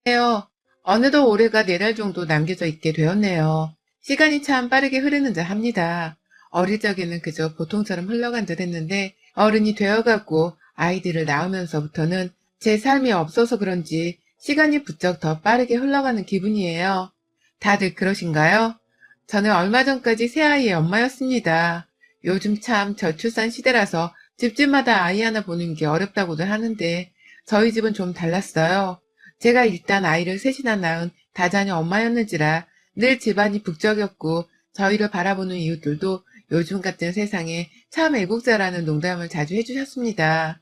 해요. 어느덧 올해가 4달 정도 남겨져 있게 되었네요. 시간이 참 빠르게 흐르는 듯 합니다. 어릴 적에는 그저 보통처럼 흘러간 듯 했는데 어른이 되어가고 아이들을 낳으면서부터는 제 삶이 없어서 그런지 시간이 부쩍 더 빠르게 흘러가는 기분이에요. 다들 그러신가요? 저는 얼마 전까지 새아이의 엄마였습니다. 요즘 참 저출산 시대라서 집집마다 아이 하나 보는 게 어렵다고들 하는데 저희 집은 좀 달랐어요. 제가 일단 아이를 셋이나 낳은 다자녀 엄마였는지라 늘 집안이 북적였고 저희를 바라보는 이웃들도 요즘 같은 세상에 참 애국자라는 농담을 자주 해주셨습니다.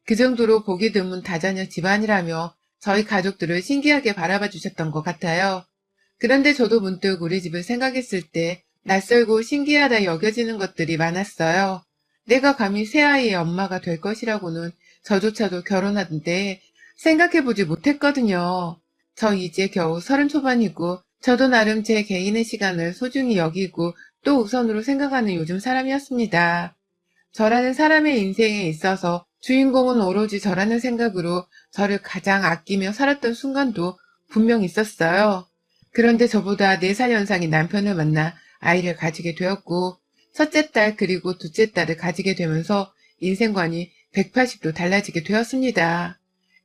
그 정도로 보기 드문 다자녀 집안이라며 저희 가족들을 신기하게 바라봐 주셨던 것 같아요. 그런데 저도 문득 우리 집을 생각했을 때 낯설고 신기하다 여겨지는 것들이 많았어요. 내가 감히 새아이의 엄마가 될 것이라고는 저조차도 결혼하는데 생각해보지 못했거든요. 저 이제 겨우 30 초반이고 저도 나름 제 개인의 시간을 소중히 여기고 또 우선으로 생각하는 요즘 사람이었습니다. 저라는 사람의 인생에 있어서 주인공은 오로지 저라는 생각으로 저를 가장 아끼며 살았던 순간도 분명 있었어요. 그런데 저보다 4살 연상인 남편을 만나 아이를 가지게 되었고 첫째 딸 그리고 둘째 딸을 가지게 되면서 인생관이 180도 달라지게 되었습니다.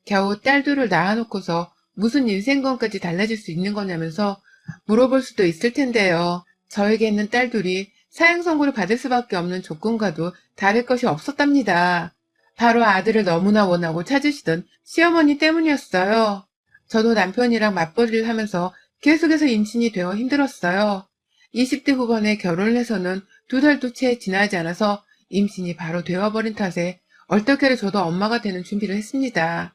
겨우 딸 둘을 낳아놓고서 무슨 인생관까지 달라질 수 있는 거냐면서 물어볼 수도 있을 텐데요. 저에게 있는 딸 둘이 사형 선고를 받을 수밖에 없는 조건과도 다를 것이 없었답니다. 바로 아들을 너무나 원하고 찾으시던 시어머니 때문이었어요. 저도 남편이랑 맞벌이를 하면서 계속해서 임신이 되어 힘들었어요. 20대 후반에 결혼을 해서는 2달도 채 지나지 않아서 임신이 바로 되어버린 탓에 얼떨결에 저도 엄마가 되는 준비를 했습니다.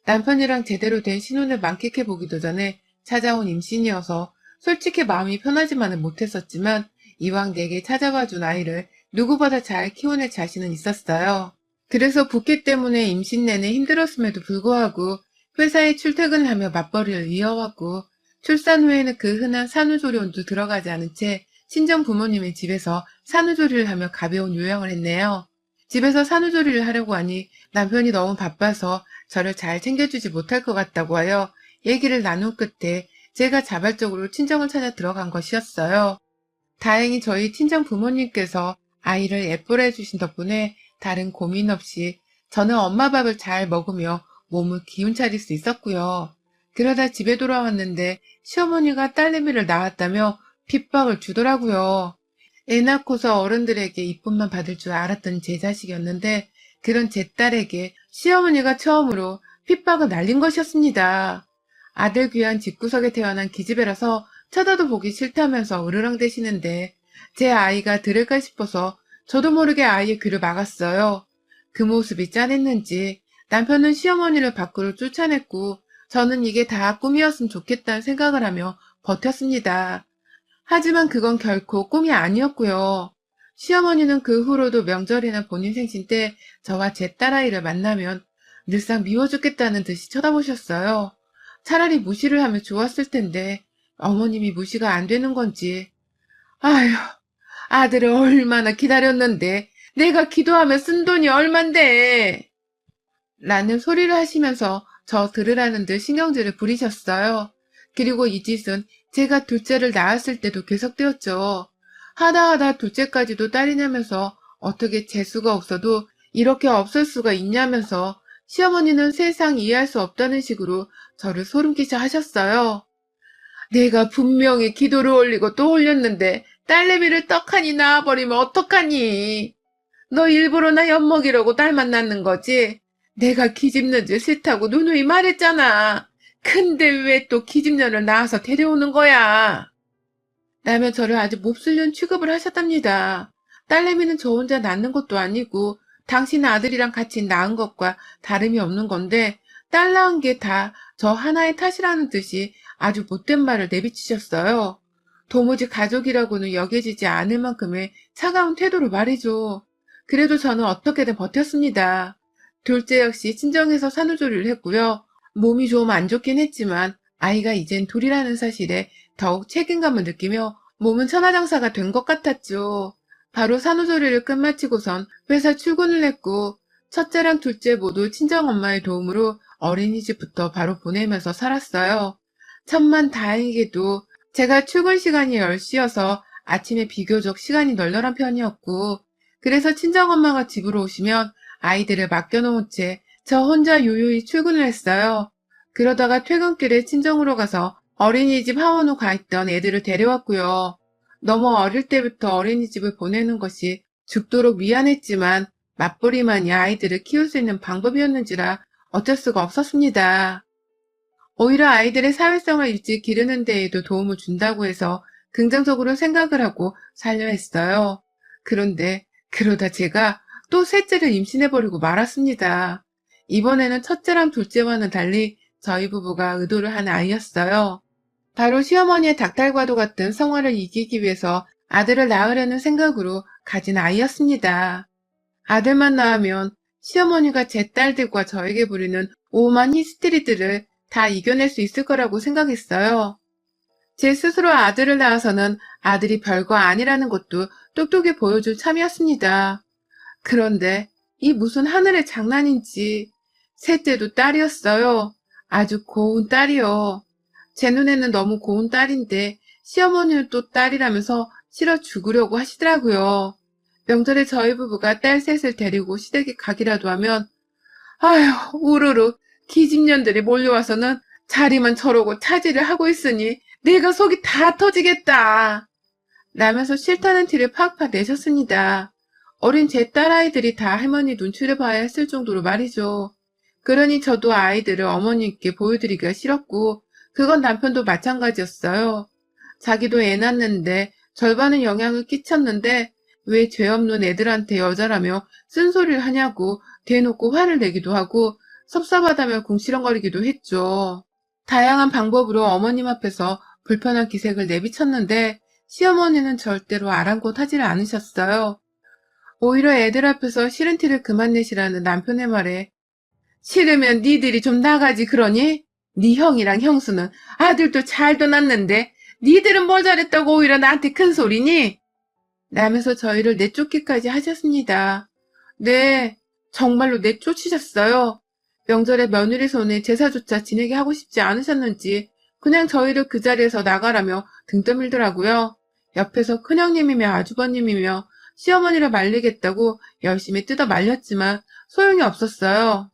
남편이랑 제대로 된 신혼을 만끽해보기도 전에 찾아온 임신이어서 솔직히 마음이 편하지만은 못했었지만 이왕 내게 찾아와준 아이를 누구보다 잘 키워낼 자신은 있었어요. 그래서 붓기 때문에 임신 내내 힘들었음에도 불구하고 회사에 출퇴근을 하며 맞벌이를 이어왔고 출산 후에는 그 흔한 산후조리원도 들어가지 않은 채 친정 부모님의 집에서 산후조리를 하며 가벼운 요양을 했네요. 집에서 산후조리를 하려고 하니 남편이 너무 바빠서 저를 잘 챙겨주지 못할 것 같다고 하여 얘기를 나눈 끝에 제가 자발적으로 친정을 찾아 들어간 것이었어요. 다행히 저희 친정 부모님께서 아이를 예뻐해 주신 덕분에 다른 고민 없이 저는 엄마 밥을 잘 먹으며 몸을 기운 차릴 수 있었고요. 그러다 집에 돌아왔는데 시어머니가 딸내미를 낳았다며 핍박을 주더라고요. 애 낳고서 어른들에게 이쁨만 받을 줄 알았던 제 자식이었는데 그런 제 딸에게 시어머니가 처음으로 핍박을 날린 것이었습니다. 아들 귀한 집구석에 태어난 기집애라서 쳐다도 보기 싫다면서 으르렁대시는데 제 아이가 들을까 싶어서 저도 모르게 아이의 귀를 막았어요. 그 모습이 짠했는지 남편은 시어머니를 밖으로 쫓아냈고 저는 이게 다 꿈이었으면 좋겠다는 생각을 하며 버텼습니다. 하지만 그건 결코 꿈이 아니었고요. 시어머니는 그 후로도 명절이나 본인 생신 때 저와 제 딸아이를 만나면 늘상 미워 죽겠다는 듯이 쳐다보셨어요. 차라리 무시를 하면 좋았을 텐데 어머님이 무시가 안 되는 건지. 아휴, 아들을 얼마나 기다렸는데 내가 기도하며 쓴 돈이 얼만데. 라는 소리를 하시면서 저 들으라는 듯 신경질을 부리셨어요. 그리고 이 짓은 제가 둘째를 낳았을 때도 계속되었죠. 하다 둘째까지도 딸이냐면서 어떻게 재수가 없어도 이렇게 없을 수가 있냐면서 시어머니는 세상 이해할 수 없다는 식으로 저를 소름끼쳐 하셨어요. 내가 분명히 기도를 올리고 또 올렸는데 딸내미를 떡하니 낳아버리면 어떡하니? 너 일부러 나 엿먹이려고 딸만 낳는 거지? 내가 기집는 줄 싫다고 누누이 말했잖아. 근데 왜 또 기집년을 낳아서 데려오는 거야? 라며 저를 아주 몹쓸년 취급을 하셨답니다. 딸내미는 저 혼자 낳는 것도 아니고 당신 아들이랑 같이 낳은 것과 다름이 없는 건데 딸 낳은 게 다 저 하나의 탓이라는 듯이 아주 못된 말을 내비치셨어요. 도무지 가족이라고는 여겨지지 않을 만큼의 차가운 태도로 말이죠. 그래도 저는 어떻게든 버텼습니다. 둘째 역시 친정에서 산후조리를 했고요. 몸이 좀 안 좋긴 했지만 아이가 이젠 둘이라는 사실에 더욱 책임감을 느끼며 몸은 천하장사가 된 것 같았죠. 바로 산후조리를 끝마치고선 회사 출근을 했고 첫째랑 둘째 모두 친정엄마의 도움으로 어린이집부터 바로 보내면서 살았어요. 천만 다행히도 제가 출근 시간이 10시여서 아침에 비교적 시간이 널널한 편이었고, 그래서 친정엄마가 집으로 오시면 아이들을 맡겨놓은 채 저 혼자 요요히 출근을 했어요. 그러다가 퇴근길에 친정으로 가서 어린이집 하원으로 가 있던 애들을 데려왔고요. 너무 어릴 때부터 어린이집을 보내는 것이 죽도록 미안했지만 맞벌이만이 아이들을 키울 수 있는 방법이었는지라 어쩔 수가 없었습니다. 오히려 아이들의 사회성을 일찍 기르는 데에도 도움을 준다고 해서 긍정적으로 생각을 하고 살려 했어요. 그런데 그러다 제가 또 셋째를 임신해버리고 말았습니다. 이번에는 첫째랑 둘째와는 달리 저희 부부가 의도를 한 아이였어요. 바로 시어머니의 닭달과도 같은 성화를 이기기 위해서 아들을 낳으려는 생각으로 가진 아이였습니다. 아들만 낳으면 시어머니가 제 딸들과 저에게 부리는 오만 히스테리들을 다 이겨낼 수 있을 거라고 생각했어요. 제 스스로 아들을 낳아서는 아들이 별거 아니라는 것도 똑똑히 보여줄 참이었습니다. 그런데 이 무슨 하늘의 장난인지 셋째도 딸이었어요. 아주 고운 딸이요. 제 눈에는 너무 고운 딸인데 시어머니는 또 딸이라면서 싫어 죽으려고 하시더라고요. 명절에 저희 부부가 딸 셋을 데리고 시댁에 가기라도 하면 아휴 우르르 기집년들이 몰려와서는 자리만 저러고 차지를 하고 있으니 내가 속이 다 터지겠다. 라면서 싫다는 티를 팍팍 내셨습니다. 어린 제 딸아이들이 다 할머니 눈치를 봐야 했을 정도로 말이죠. 그러니 저도 아이들을 어머니께 보여드리기가 싫었고 그건 남편도 마찬가지였어요. 자기도 애 낳는데 절반은 영향을 끼쳤는데 왜 죄 없는 애들한테 여자라며 쓴소리를 하냐고 대놓고 화를 내기도 하고 섭섭하다며 궁시렁거리기도 했죠. 다양한 방법으로 어머님 앞에서 불편한 기색을 내비쳤는데 시어머니는 절대로 아랑곳하지를 않으셨어요. 오히려 애들 앞에서 싫은 티를 그만 내시라는 남편의 말에 싫으면 니들이 좀 나가지 그러니? 니 형이랑 형수는 아들도 잘도 낳는데 니들은 뭘 잘했다고 오히려 나한테 큰 소리니? 라면서 저희를 내쫓기까지 하셨습니다. 네, 정말로 내쫓으셨어요. 명절에 며느리 손에 제사조차 지내게 하고 싶지 않으셨는지 그냥 저희를 그 자리에서 나가라며 등 떠밀더라고요. 옆에서 큰형님이며 아주버님이며 시어머니를 말리겠다고 열심히 뜯어 말렸지만 소용이 없었어요.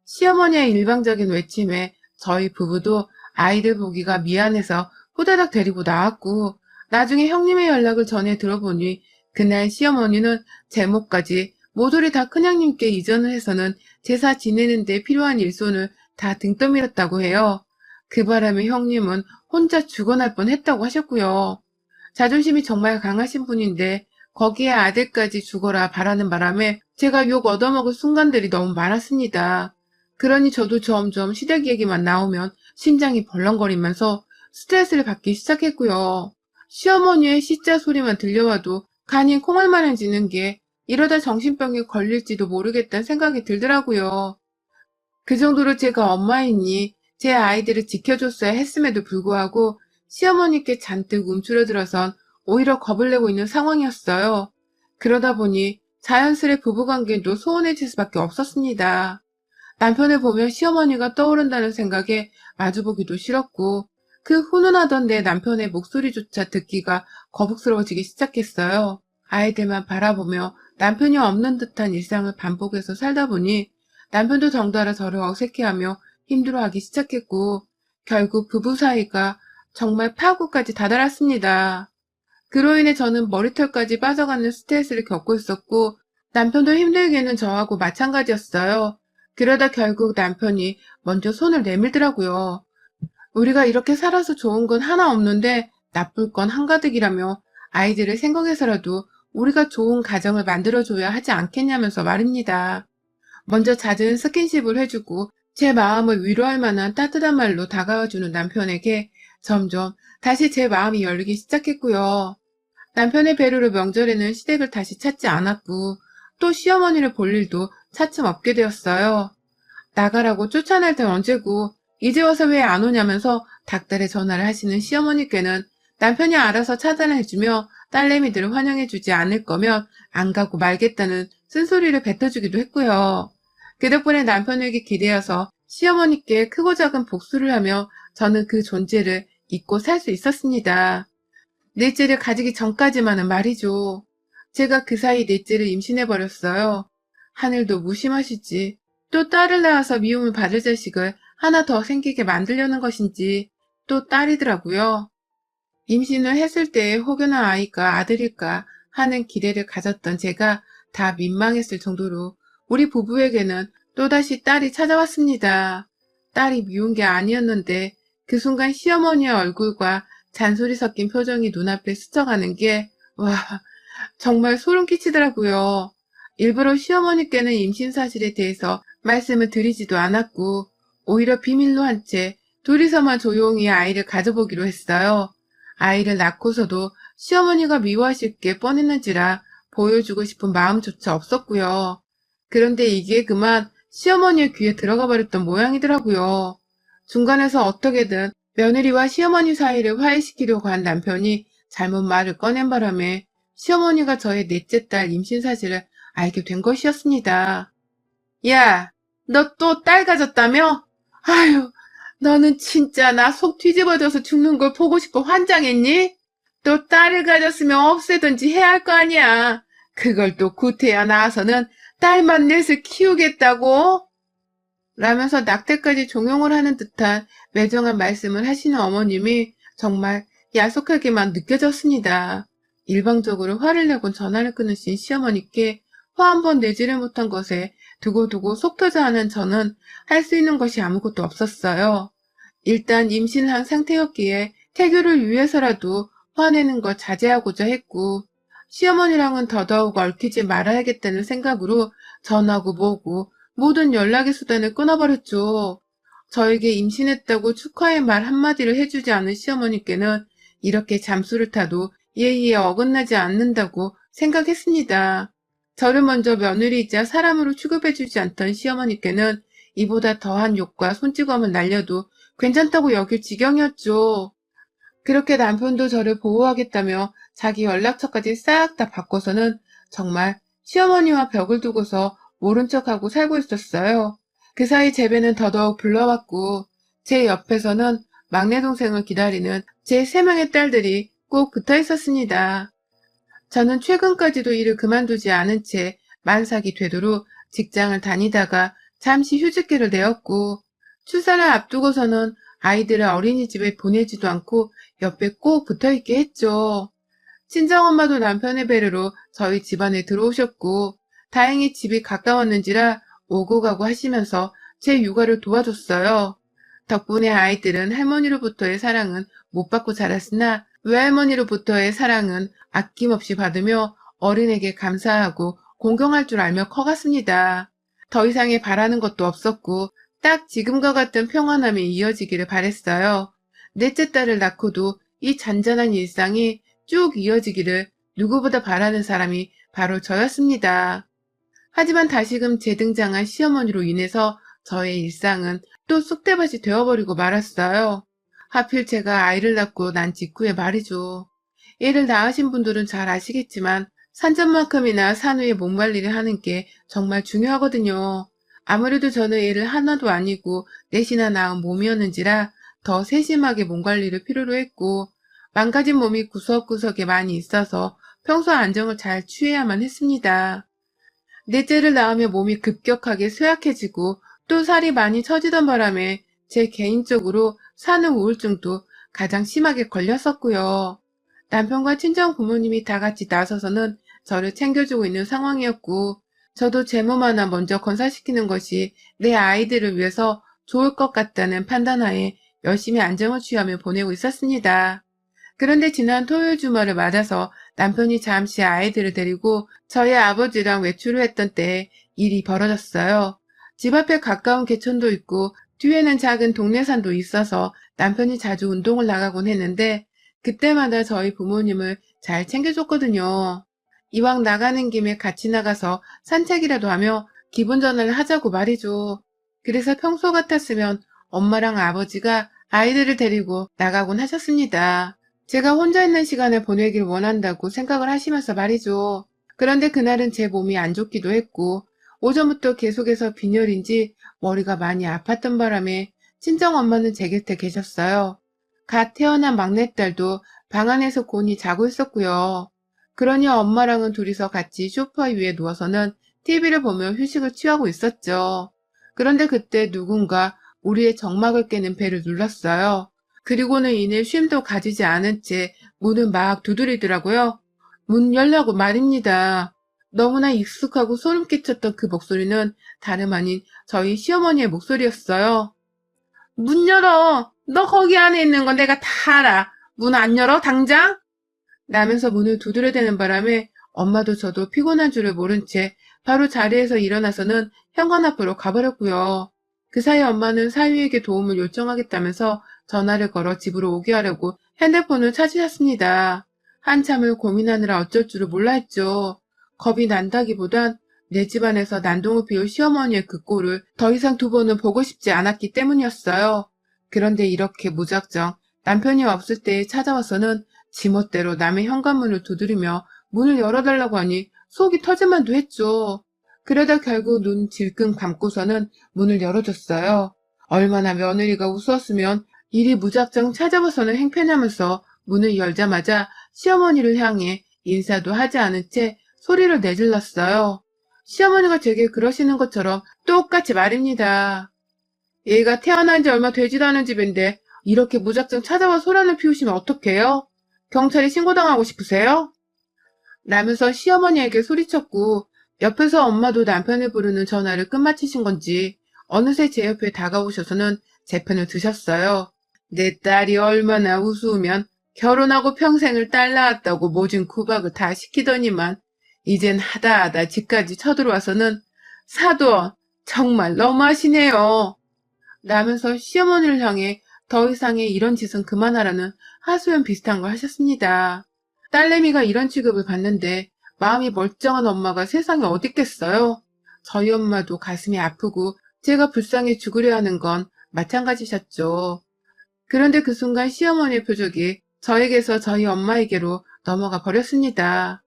시어머니의 일방적인 외침에 저희 부부도 아이들 보기가 미안해서 후다닥 데리고 나왔고 나중에 형님의 연락을 전해 들어보니 그날 시어머니는 제목까지 모조리 다 큰형님께 이전을 해서는 제사 지내는 데 필요한 일손을 다 등 떠밀었다고 해요. 그 바람에 형님은 혼자 죽어날 뻔했다고 하셨고요. 자존심이 정말 강하신 분인데 거기에 아들까지 죽어라 바라는 바람에 제가 욕 얻어먹을 순간들이 너무 많았습니다. 그러니 저도 점점 시댁 얘기만 나오면 심장이 벌렁거리면서 스트레스를 받기 시작했고요. 시어머니의 시자 소리만 들려와도 간이 콩알만해지는 게 이러다 정신병에 걸릴지도 모르겠다는 생각이 들더라고요. 그 정도로 제가 엄마이니 제 아이들을 지켜줬어야 했음에도 불구하고 시어머니께 잔뜩 움츠러들어선 오히려 겁을 내고 있는 상황이었어요. 그러다 보니 자연스레 부부관계도 소원해질 수밖에 없었습니다. 남편을 보면 시어머니가 떠오른다는 생각에 마주보기도 싫었고 그 훈훈하던 내 남편의 목소리조차 듣기가 거북스러워지기 시작했어요. 아이들만 바라보며 남편이 없는 듯한 일상을 반복해서 살다 보니 남편도 덩달아 저를 어색해하며 힘들어하기 시작했고 결국 부부 사이가 정말 파국까지 다다랐습니다. 그로 인해 저는 머리털까지 빠져가는 스트레스를 겪고 있었고 남편도 힘들게는 저하고 마찬가지였어요. 그러다 결국 남편이 먼저 손을 내밀더라고요. 우리가 이렇게 살아서 좋은 건 하나 없는데 나쁠 건 한가득이라며 아이들을 생각해서라도 우리가 좋은 가정을 만들어줘야 하지 않겠냐면서 말입니다. 먼저 잦은 스킨십을 해주고 제 마음을 위로할 만한 따뜻한 말로 다가와주는 남편에게 점점 다시 제 마음이 열리기 시작했고요. 남편의 배려로 명절에는 시댁을 다시 찾지 않았고 또 시어머니를 볼 일도 차츰 없게 되었어요. 나가라고 쫓아낼 땐 언제고 이제 와서 왜 안 오냐면서 닥달에 전화를 하시는 시어머니께는 남편이 알아서 차단해주며 딸내미들을 환영해주지 않을 거면 안 가고 말겠다는 쓴소리를 뱉어주기도 했고요. 그 덕분에 남편에게 기대어서 시어머니께 크고 작은 복수를 하며 저는 그 존재를 잊고 살 수 있었습니다. 넷째를 가지기 전까지만은 말이죠. 제가 그 사이 넷째를 임신해버렸어요. 하늘도 무심하시지. 또 딸을 낳아서 미움을 받을 자식을 하나 더 생기게 만들려는 것인지 또 딸이더라고요. 임신을 했을 때의 혹여나 아이가 아들일까 하는 기대를 가졌던 제가 다 민망했을 정도로 우리 부부에게는 또다시 딸이 찾아왔습니다. 딸이 미운 게 아니었는데 그 순간 시어머니의 얼굴과 잔소리 섞인 표정이 눈앞에 스쳐가는 게, 와, 정말 소름 끼치더라고요. 일부러 시어머니께는 임신 사실에 대해서 말씀을 드리지도 않았고, 오히려 비밀로 한 채 둘이서만 조용히 아이를 가져보기로 했어요. 아이를 낳고서도 시어머니가 미워하실 게 뻔했는지라 보여주고 싶은 마음조차 없었고요. 그런데 이게 그만 시어머니의 귀에 들어가 버렸던 모양이더라고요. 중간에서 어떻게든 며느리와 시어머니 사이를 화해시키려고 한 남편이 잘못 말을 꺼낸 바람에 시어머니가 저의 넷째 딸 임신 사실을 알게 된 것이었습니다. 야, 너 또 딸 가졌다며? 아유, 너는 진짜 나 속 뒤집어져서 죽는 걸 보고 싶어 환장했니? 또 딸을 가졌으면 없애든지 해야 할 거 아니야. 그걸 또 구태여 나와서는 딸만 넷을 키우겠다고? 라면서 낙태까지 종용을 하는 듯한 매정한 말씀을 하시는 어머님이 정말 야속하게만 느껴졌습니다. 일방적으로 화를 내곤 전화를 끊으신 시어머니께 화 한 번 내지를 못한 것에 두고두고 속 터져 하는 저는 할 수 있는 것이 아무것도 없었어요. 일단 임신을 한 상태였기에 태교를 위해서라도 화내는 걸 자제하고자 했고, 시어머니랑은 더더욱 얽히지 말아야겠다는 생각으로 전화고 뭐고 모든 연락의 수단을 끊어버렸죠. 저에게 임신했다고 축하의 말 한마디를 해주지 않은 시어머니께는 이렇게 잠수를 타도 예의에 어긋나지 않는다고 생각했습니다. 저를 먼저 며느리이자 사람으로 취급해주지 않던 시어머니께는 이보다 더한 욕과 손찌검을 날려도 괜찮다고 여길 지경이었죠. 그렇게 남편도 저를 보호하겠다며 자기 연락처까지 싹 다 바꿔서는 정말 시어머니와 벽을 두고서 모른 척하고 살고 있었어요. 그 사이 제배는 더더욱 불러왔고 제 옆에서는 막내 동생을 기다리는 제 3명의 딸들이 꼭 붙어 있었습니다. 저는 최근까지도 일을 그만두지 않은 채 만삭이 되도록 직장을 다니다가 잠시 휴직기를 내었고 출산을 앞두고서는 아이들을 어린이집에 보내지도 않고 옆에 꼭 붙어있게 했죠. 친정엄마도 남편의 배려로 저희 집안에 들어오셨고 다행히 집이 가까웠는지라 오고 가고 하시면서 제 육아를 도와줬어요. 덕분에 아이들은 할머니로부터의 사랑은 못 받고 자랐으나 외할머니로부터의 사랑은 아낌없이 받으며 어른에게 감사하고 공경할 줄 알며 커갔습니다. 더 이상의 바라는 것도 없었고 딱 지금과 같은 평안함이 이어지기를 바랬어요. 넷째 딸을 낳고도 이 잔잔한 일상이 쭉 이어지기를 누구보다 바라는 사람이 바로 저였습니다. 하지만 다시금 재등장한 시어머니로 인해서 저의 일상은 또 쑥대밭이 되어버리고 말았어요. 하필 제가 아이를 낳고 난 직후에 말이죠. 애를 낳으신 분들은 잘 아시겠지만 산전만큼이나 산후의 몸 관리를 하는 게 정말 중요하거든요. 아무래도 저는 애를 하나도 아니고 넷이나 낳은 몸이었는지라 더 세심하게 몸 관리를 필요로 했고 망가진 몸이 구석구석에 많이 있어서 평소 안정을 잘 취해야만 했습니다. 넷째를 낳으며 몸이 급격하게 쇠약해지고 또 살이 많이 처지던 바람에 제 개인적으로 산후 우울증도 가장 심하게 걸렸었고요. 남편과 친정 부모님이 다 같이 나서서는 저를 챙겨주고 있는 상황이었고 저도 제 몸 하나 먼저 건사시키는 것이 내 아이들을 위해서 좋을 것 같다는 판단하에 열심히 안정을 취하며 보내고 있었습니다. 그런데 지난 토요일 주말을 맞아서 남편이 잠시 아이들을 데리고 저희 아버지랑 외출을 했던 때에 일이 벌어졌어요. 집 앞에 가까운 개천도 있고 뒤에는 작은 동네산도 있어서 남편이 자주 운동을 나가곤 했는데 그때마다 저희 부모님을 잘 챙겨줬거든요. 이왕 나가는 김에 같이 나가서 산책이라도 하며 기분 전환을 하자고 말이죠. 그래서 평소 같았으면 엄마랑 아버지가 아이들을 데리고 나가곤 하셨습니다. 제가 혼자 있는 시간을 보내길 원한다고 생각을 하시면서 말이죠. 그런데 그날은 제 몸이 안 좋기도 했고 오전부터 계속해서 빈혈인지 머리가 많이 아팠던 바람에 친정엄마는 제 곁에 계셨어요. 갓 태어난 막내딸도 방 안에서 곤히 자고 있었고요. 그러니 엄마랑은 둘이서 같이 소파 위에 누워서는 TV를 보며 휴식을 취하고 있었죠. 그런데 그때 누군가 우리의 정막을 깨는 벨을 눌렀어요. 그리고는 이내 쉼도 가지지 않은 채 문을 막 두드리더라고요. 문 열라고 말입니다. 너무나 익숙하고 소름 끼쳤던 그 목소리는 다름 아닌 저희 시어머니의 목소리였어요. 문 열어! 너 거기 안에 있는 건 내가 다 알아. 문 안 열어, 당장? 라면서 문을 두드려대는 바람에 엄마도 저도 피곤한 줄을 모른 채 바로 자리에서 일어나서는 현관 앞으로 가버렸고요. 그 사이 엄마는 사위에게 도움을 요청하겠다면서 전화를 걸어 집으로 오게 하려고 핸드폰을 찾으셨습니다. 한참을 고민하느라 어쩔 줄을 몰라 했죠. 겁이 난다기보단 내 집안에서 난동을 피울 시어머니의 그 꼴을 더 이상 두 번은 보고 싶지 않았기 때문이었어요. 그런데 이렇게 무작정 남편이 없을 때에 찾아와서는 지멋대로 남의 현관문을 두드리며 문을 열어달라고 하니 속이 터질만도 했죠. 그러다 결국 눈 질끈 감고서는 문을 열어줬어요. 얼마나 며느리가 우스웠으면 일이 무작정 찾아와서는 행패하면서 문을 열자마자 시어머니를 향해 인사도 하지 않은 채 소리를 내질렀어요. 시어머니가 제게 그러시는 것처럼 똑같이 말입니다. 얘가 태어난 지 얼마 되지도 않은 집인데 이렇게 무작정 찾아와 소란을 피우시면 어떡해요? 경찰에 신고당하고 싶으세요? 라면서 시어머니에게 소리쳤고 옆에서 엄마도 남편을 부르는 전화를 끝마치신 건지 어느새 제 옆에 다가오셔서는 제 편을 드셨어요. 내 딸이 얼마나 우스우면 결혼하고 평생을 딸 낳았다고 모진 구박을 다 시키더니만 이젠 하다 집까지 쳐들어와서는 사돈 정말 너무하시네요. 라면서 시어머니를 향해 더 이상의 이런 짓은 그만하라는 하소연 비슷한 걸 하셨습니다. 딸내미가 이런 취급을 받는데 마음이 멀쩡한 엄마가 세상에 어딨겠어요? 저희 엄마도 가슴이 아프고 제가 불쌍해 죽으려 하는 건 마찬가지셨죠. 그런데 그 순간 시어머니의 표적이 저에게서 저희 엄마에게로 넘어가 버렸습니다.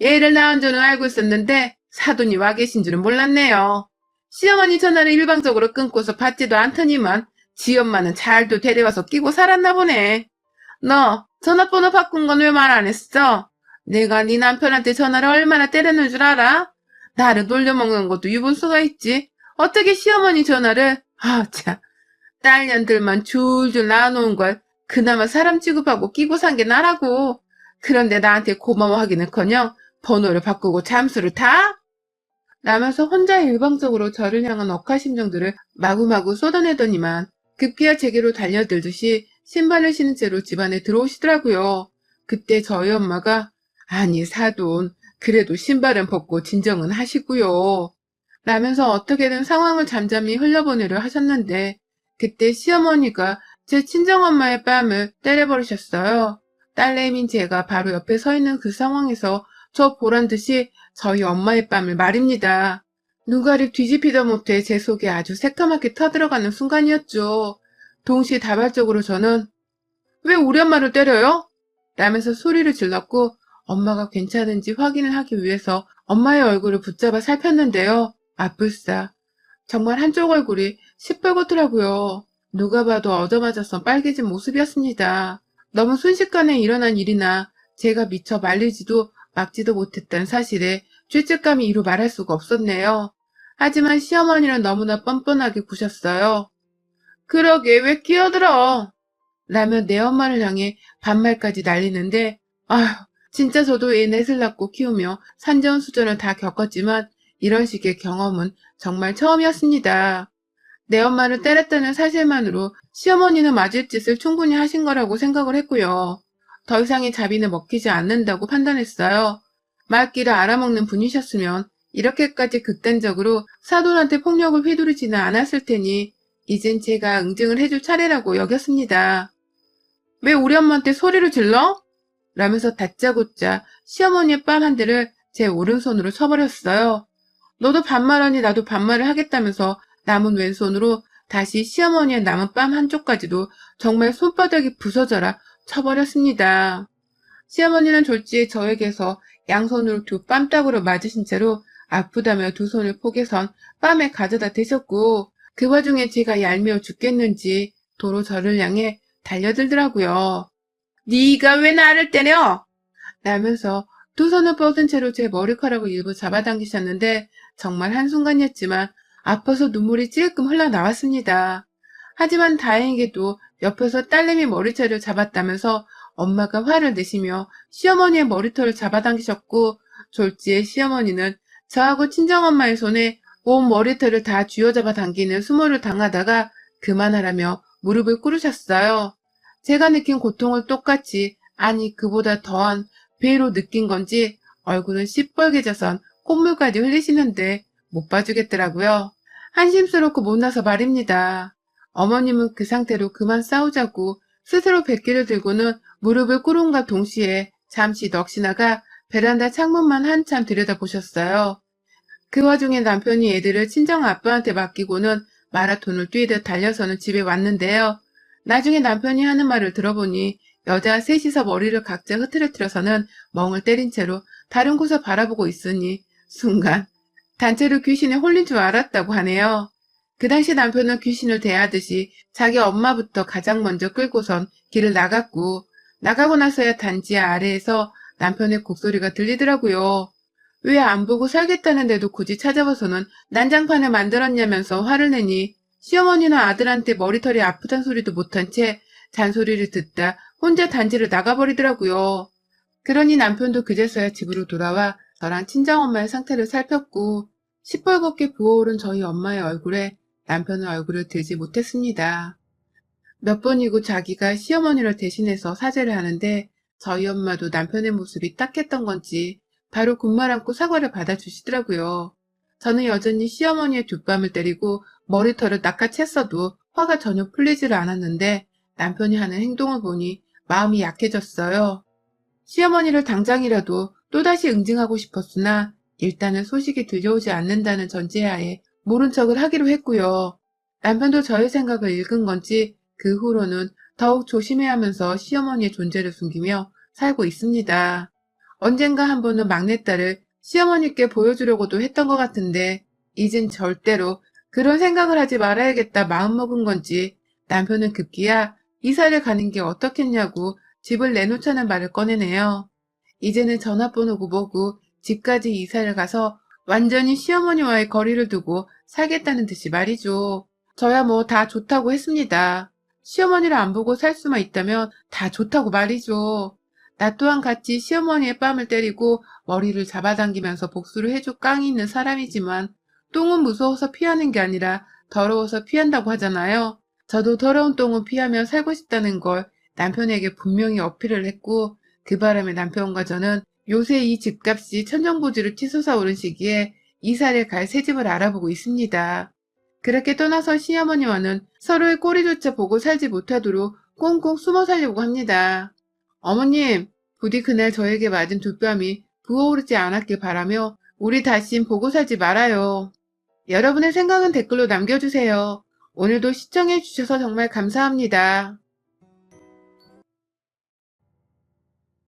얘를 낳은 줄은 알고 있었는데 사돈이 와 계신 줄은 몰랐네요. 시어머니 전화를 일방적으로 끊고서 받지도 않더니만 지 엄마는 잘도 데려와서 끼고 살았나 보네. 너 전화번호 바꾼 건 왜 말 안 했어? 내가 네 남편한테 전화를 얼마나 때려놓은 줄 알아? 나를 놀려먹는 것도 유분수가 있지. 어떻게 시어머니 전화를 참 딸년들만 줄줄 낳아놓은 걸 그나마 사람 취급하고 끼고 산 게 나라고. 그런데 나한테 고마워하기는커녕 번호를 바꾸고 잠수를 타? 라면서 혼자 일방적으로 저를 향한 억하심정들을 마구마구 쏟아내더니만 급기야 제게로 달려들듯이 신발을 신은 채로 집안에 들어오시더라고요. 그때 저희 엄마가 아니 사돈 그래도 신발은 벗고 진정은 하시고요. 라면서 어떻게든 상황을 잠잠히 흘려보내려 하셨는데 그때 시어머니가 제 친정엄마의 뺨을 때려버리셨어요. 딸내미인 제가 바로 옆에 서 있는 그 상황에서 저 보란듯이 저희 엄마의 뺨을 말입니다. 누가를 뒤집히다 못해 제 속에 아주 새까맣게 터들어가는 순간이었죠. 동시다발적으로 저는 왜 우리 엄마를 때려요? 라면서 소리를 질렀고 엄마가 괜찮은지 확인을 하기 위해서 엄마의 얼굴을 붙잡아 살폈는데요. 아뿔싸. 정말 한쪽 얼굴이 시뻘겋더라고요. 누가 봐도 얻어맞아서 빨개진 모습이었습니다. 너무 순식간에 일어난 일이나 제가 미처 말리지도 막지도 못했다는 사실에 죄책감이 이루 말할 수가 없었네요. 하지만 시어머니는 너무나 뻔뻔하게 구셨어요. 그러게 왜 끼어들어? 라며 내 엄마를 향해 반말까지 날리는데 아휴 진짜 저도 애 넷을 낳고 키우며 산전수전을 다 겪었지만 이런 식의 경험은 정말 처음이었습니다. 내 엄마를 때렸다는 사실만으로 시어머니는 맞을 짓을 충분히 하신 거라고 생각을 했고요. 더 이상의 자비는 먹히지 않는다고 판단했어요. 말귀를 알아먹는 분이셨으면 이렇게까지 극단적으로 사돈한테 폭력을 휘두르지는 않았을 테니 이젠 제가 응징을 해줄 차례라고 여겼습니다. 왜 우리 엄마한테 소리를 질러? 라면서 다짜고짜 시어머니의 뺨 한 대를 제 오른손으로 쳐버렸어요. 너도 반말하니 나도 반말을 하겠다면서 남은 왼손으로 다시 시어머니의 남은 뺨 한쪽까지도 정말 손바닥이 부서져라 쳐버렸습니다. 시어머니는 졸지에 저에게서 양손으로 두 뺨따구를 맞으신 채로 아프다며 두 손을 포개선 뺨에 가져다 대셨고 그 와중에 제가 얄미워 죽겠는지 도로 저를 향해 달려들더라고요. 네가 왜 나를 때려? 라면서 두 손을 뻗은 채로 제 머리카락을 일부 잡아당기셨는데 정말 한순간이었지만 아파서 눈물이 찔끔 흘러나왔습니다. 하지만 다행히도 옆에서 딸내미 머리채를 잡았다면서 엄마가 화를 내시며 시어머니의 머리털을 잡아당기셨고 졸지에 시어머니는 저하고 친정엄마의 손에 온 머리털을 다 쥐어잡아 당기는 수모를 당하다가 그만하라며 무릎을 꿇으셨어요. 제가 느낀 고통을 똑같이 아니 그보다 더한 배로 느낀 건지 얼굴은 시뻘개져선 콧물까지 흘리시는데 못 봐주겠더라고요. 한심스럽고 못나서 말입니다. 어머님은 그 상태로 그만 싸우자고 스스로 뱃기를 들고는 무릎을 꿇음과 동시에 잠시 넋이 나가 베란다 창문만 한참 들여다보셨어요. 그 와중에 남편이 애들을 친정 아빠한테 맡기고는 마라톤을 뛰듯 달려서는 집에 왔는데요. 나중에 남편이 하는 말을 들어보니 여자 셋이서 머리를 각자 흐트러뜨려서는 멍을 때린 채로 다른 곳을 바라보고 있으니 순간 단체로 귀신에 홀린 줄 알았다고 하네요. 그 당시 남편은 귀신을 대하듯이 자기 엄마부터 가장 먼저 끌고선 길을 나가고 나서야 단지 아래에서 남편의 곡소리가 들리더라고요. 왜 안 보고 살겠다는데도 굳이 찾아와서는 난장판을 만들었냐면서 화를 내니 시어머니는 아들한테 머리털이 아프단 소리도 못한 채 잔소리를 듣다 혼자 단지를 나가버리더라고요. 그러니 남편도 그제서야 집으로 돌아와 저랑 친정엄마의 상태를 살폈고 시뻘겋게 부어오른 저희 엄마의 얼굴에 남편의 얼굴을 들지 못했습니다. 몇 번이고 자기가 시어머니를 대신해서 사죄를 하는데 저희 엄마도 남편의 모습이 딱했던 건지 바로 군말 않고 사과를 받아주시더라고요. 저는 여전히 시어머니의 뒷밤을 때리고 머리털을 낚아챘어도 화가 전혀 풀리지를 않았는데 남편이 하는 행동을 보니 마음이 약해졌어요. 시어머니를 당장이라도 또다시 응징하고 싶었으나 일단은 소식이 들려오지 않는다는 전제하에 모른 척을 하기로 했고요. 남편도 저의 생각을 읽은 건지 그 후로는 더욱 조심해야 하면서 시어머니의 존재를 숨기며 살고 있습니다. 언젠가 한 번은 막내딸을 시어머니께 보여주려고도 했던 것 같은데 이젠 절대로 그런 생각을 하지 말아야겠다 마음먹은 건지 남편은 급기야 이사를 가는 게 어떻겠냐고 집을 내놓자는 말을 꺼내네요. 이제는 전화번호고 뭐고 집까지 이사를 가서 완전히 시어머니와의 거리를 두고 살겠다는 듯이 말이죠. 저야 뭐 다 좋다고 했습니다. 시어머니를 안 보고 살 수만 있다면 다 좋다고 말이죠. 나 또한 같이 시어머니의 뺨을 때리고 머리를 잡아당기면서 복수를 해줄 깡이 있는 사람이지만 똥은 무서워서 피하는 게 아니라 더러워서 피한다고 하잖아요. 저도 더러운 똥은 피하며 살고 싶다는 걸 남편에게 분명히 어필을 했고 그 바람에 남편과 저는 요새 이 집값이 천정부지로 치솟아 오른 시기에 이사를 갈 새 집을 알아보고 있습니다. 그렇게 떠나서 시어머니와는 서로의 꼴이조차 보고 살지 못하도록 꽁꽁 숨어 살려고 합니다. 어머님, 부디 그날 저에게 맞은 두 뺨이 부어오르지 않았길 바라며 우리 다신 보고 살지 말아요. 여러분의 생각은 댓글로 남겨주세요. 오늘도 시청해주셔서 정말 감사합니다.